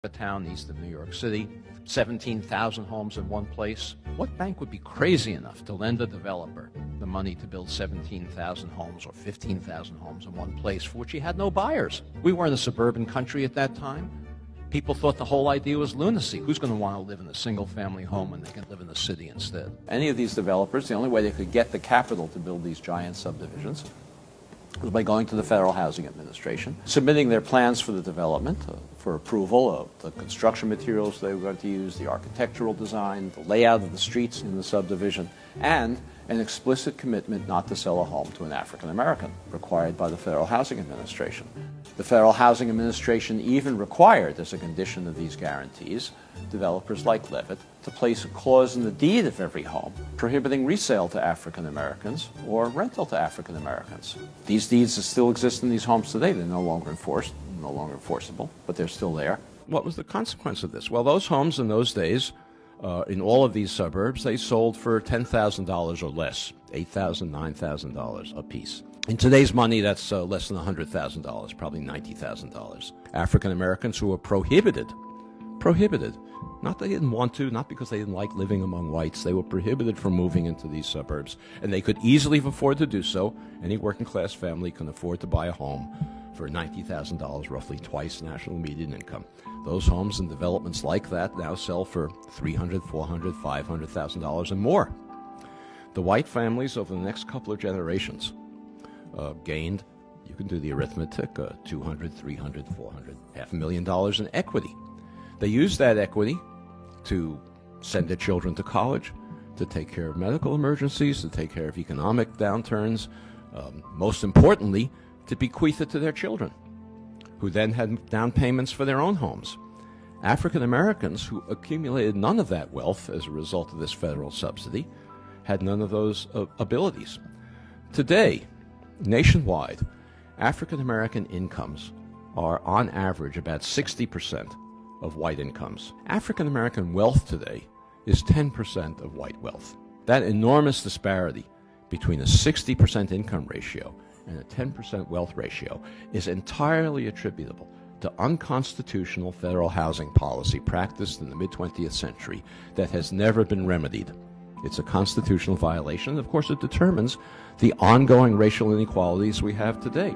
a town east of New York City, 17,000 homes in one place. What bank would be crazy enough to lend a developer the money to build 17,000 homes or 15,000 homes in one place for which he had no buyers? We were in a suburban country at that time. People thought the whole idea was lunacy. Who's going to want to live in a single-family home when they can live in the city instead? Any of these developers, the only way they could get the capital to build these giant subdivisions was by going to the Federal Housing Administration, submitting their plans for the development, for approval of the construction materials they were going to use, the architectural design, the layout of the streets in the subdivision, and an explicit commitment not to sell a home to an African American, required by the Federal Housing Administration. The Federal Housing Administration even required, as a condition of these guarantees, developers like Levitt to place a clause in the deed of every home prohibiting resale to African Americans or rental to African Americans. These deeds still exist in these homes today. They're no longer enforced, no longer enforceable, but they're still there. What was the consequence of this? Well, those homes in those days, in all of these suburbs, they sold for $10,000 or less, $8,000, $9,000 a piece. In today's money, that's less than $100,000, probably $90,000. African Americans who were prohibited, not they didn't want to, not because they didn't like living among whites, they were prohibited from moving into these suburbs, and they could easily afford to do so. Any working class family can afford to buy a home for $90,000, roughly twice national median income. Those homes and developments like that now sell for $300,000, $400,000, $500,000 and more. The white families over the next couple of generations gained, you can do the arithmetic, $200,000, $300,000, $400,000, $500,000 in equity. They used that equity to send their children to college, to take care of medical emergencies, to take care of economic downturns, most importantly, to bequeath it to their children, who then had down payments for their own homes. African Americans who accumulated none of that wealth as a result of this federal subsidy had none of those abilities. Today, nationwide, African American incomes are on average about 60% of white incomes. African American wealth today is 10% of white wealth. That enormous disparity between a 60% income ratio and a 10% wealth ratio is entirely attributable to unconstitutional federal housing policy practiced in the mid-20th century that has never been remedied. It's a constitutional violation, and of course it determines the ongoing racial inequalities we have today.